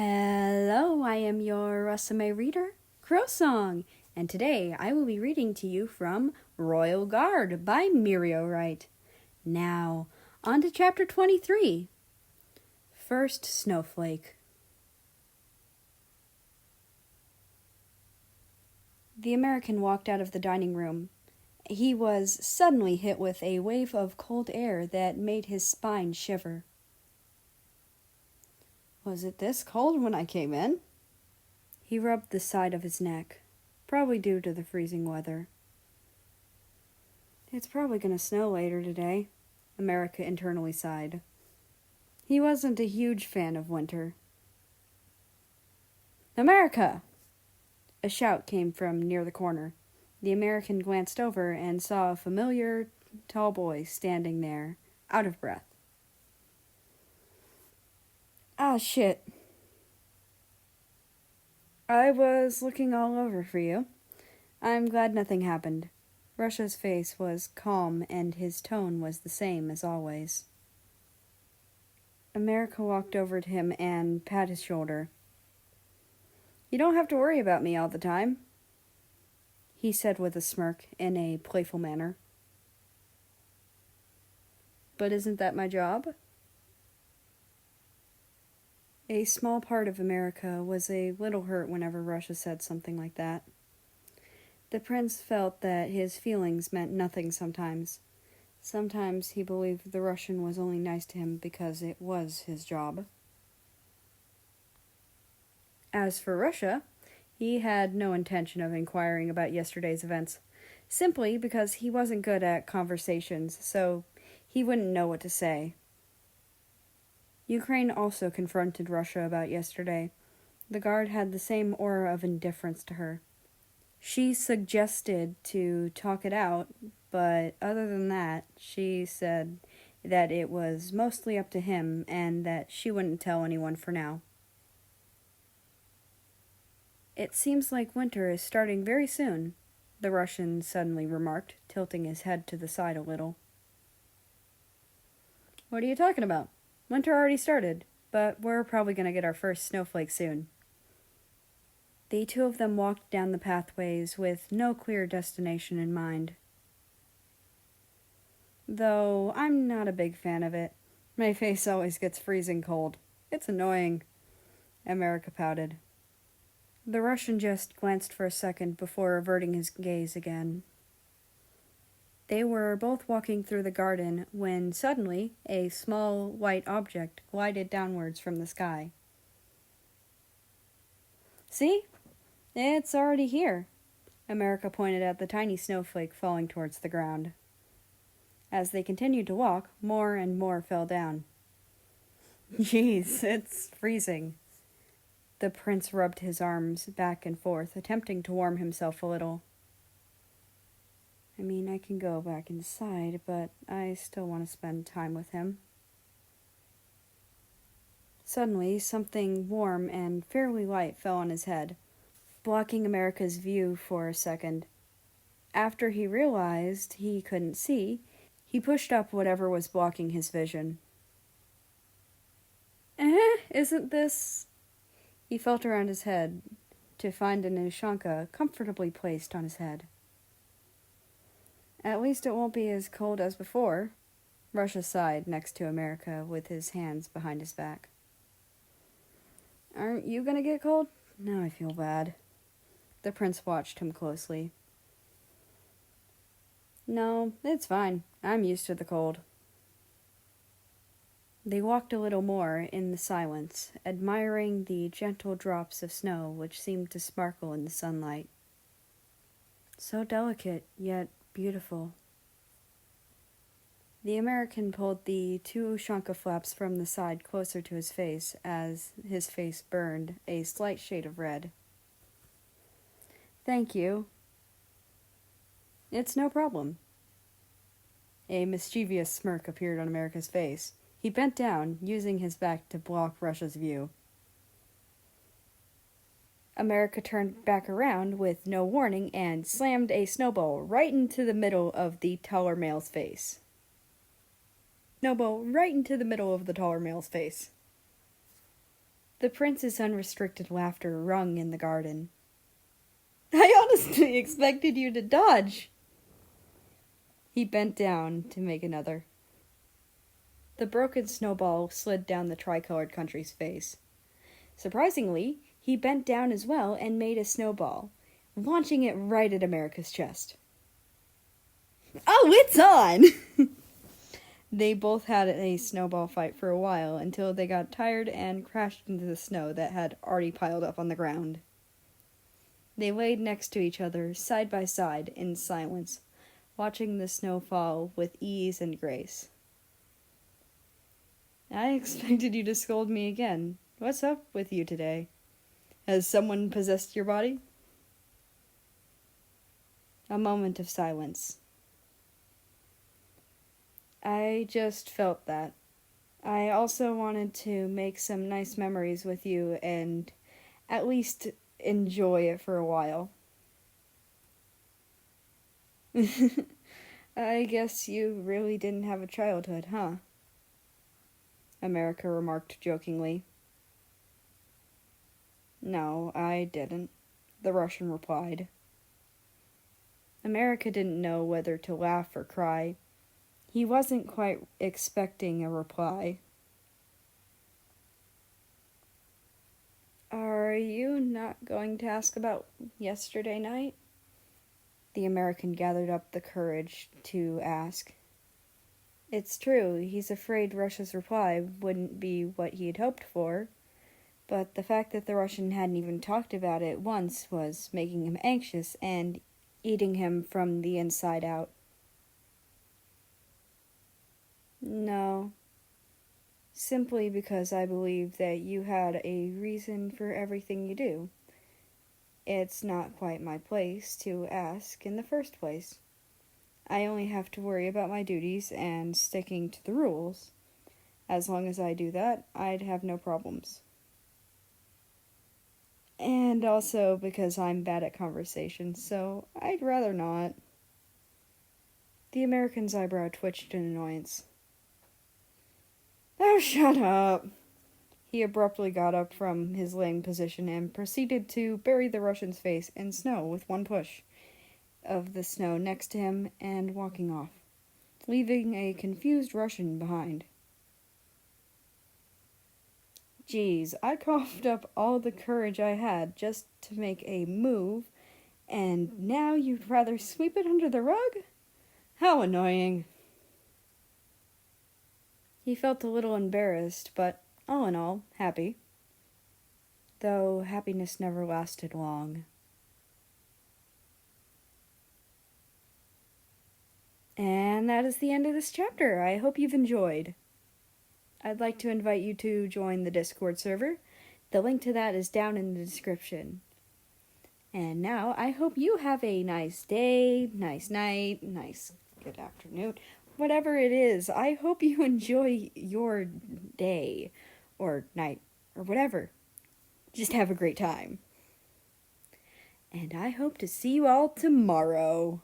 Hello, I am your Rusame reader, Crow Song, and today I will be reading to you from Royal Guard by Mirio Wright. Now, on to chapter 23. First Snowflake. The American walked out of the dining room. He was suddenly hit with a wave of cold air that made his spine shiver. Was it this cold when I came in? He rubbed the side of his neck, probably due to the freezing weather. It's probably going to snow later today, America internally sighed. He wasn't a huge fan of winter. America! A shout came from near the corner. The American glanced over and saw a familiar, tall boy standing there, out of breath. Ah, shit. I was looking all over for you. I'm glad nothing happened. Russia's face was calm and his tone was the same as always. America walked over to him and patted his shoulder. You don't have to worry about me all the time, he said with a smirk in a playful manner. But isn't that my job? A small part of America was a little hurt whenever Russia said something like that. The prince felt that his feelings meant nothing sometimes. Sometimes he believed the Russian was only nice to him because it was his job. As for Russia, he had no intention of inquiring about yesterday's events, simply because he wasn't good at conversations, so he wouldn't know what to say. Ukraine also confronted Russia about yesterday. The guard had the same aura of indifference to her. She suggested to talk it out, but other than that, she said that it was mostly up to him and that she wouldn't tell anyone for now. It seems like winter is starting very soon, the Russian suddenly remarked, tilting his head to the side a little. What are you talking about? Winter already started, but we're probably going to get our first snowflake soon. The two of them walked down the pathways with no clear destination in mind. Though I'm not a big fan of it. My face always gets freezing cold. It's annoying, America pouted. The Russian just glanced for a second before averting his gaze again. They were both walking through the garden when suddenly a small white object glided downwards from the sky. See? It's already here, America pointed at the tiny snowflake falling towards the ground. As they continued to walk, more and more fell down. Jeez, it's freezing. The prince rubbed his arms back and forth, attempting to warm himself a little. I mean, I can go back inside, but I still want to spend time with him. Suddenly, something warm and fairly light fell on his head, blocking America's view for a second. After he realized he couldn't see, he pushed up whatever was blocking his vision. Isn't this... He felt around his head to find an ushanka comfortably placed on his head. At least it won't be as cold as before, Russia sighed next to America with his hands behind his back. Aren't you gonna get cold? Now I feel bad. The prince watched him closely. No, it's fine. I'm used to the cold. They walked a little more in the silence, admiring the gentle drops of snow which seemed to sparkle in the sunlight. So delicate, yet beautiful. The American pulled the two ushanka flaps from the side closer to his face as his face burned a slight shade of red. Thank you. It's no problem. A mischievous smirk appeared on America's face. He bent down, using his back to block Russia's view. America turned back around with no warning and slammed a snowball right into the middle of the taller male's face. Snowball right into the middle of the taller male's face. The prince's unrestricted laughter rung in the garden. I honestly expected you to dodge. He bent down to make another. The broken snowball slid down the tricolored country's face. Surprisingly, he bent down as well and made a snowball, launching it right at America's chest. Oh, it's on! They both had a snowball fight for a while until they got tired and crashed into the snow that had already piled up on the ground. They laid next to each other, side by side, in silence, watching the snow fall with ease and grace. I expected you to scold me again. What's up with you today? Has someone possessed your body? A moment of silence. I just felt that. I also wanted to make some nice memories with you and at least enjoy it for a while. I guess you really didn't have a childhood, huh? America remarked jokingly. No, I didn't, the Russian replied. America didn't know whether to laugh or cry. He wasn't quite expecting a reply. Are you not going to ask about yesterday night? The American gathered up the courage to ask. It's true, he's afraid Russia's reply wouldn't be what he had hoped for, but the fact that the Russian hadn't even talked about it once was making him anxious and eating him from the inside out. No, simply because I believe that you had a reason for everything you do. It's not quite my place to ask in the first place. I only have to worry about my duties and sticking to the rules. As long as I do that, I'd have no problems. And also because I'm bad at conversation, so I'd rather not. The American's eyebrow twitched in annoyance. Oh, shut up. He abruptly got up from his laying position and proceeded to bury the Russian's face in snow with one push of the snow next to him and walking off, leaving a confused Russian behind. Geez, I coughed up all the courage I had just to make a move, and now you'd rather sweep it under the rug? How annoying. He felt a little embarrassed, but all in all, happy. Though happiness never lasted long. And that is the end of this chapter. I hope you've enjoyed. I'd like to invite you to join the Discord server. The link to that is down in the description. And now, I hope you have a nice day, nice night, nice good afternoon, whatever it is. I hope you enjoy your day, or night, or whatever. Just have a great time. And I hope to see you all tomorrow.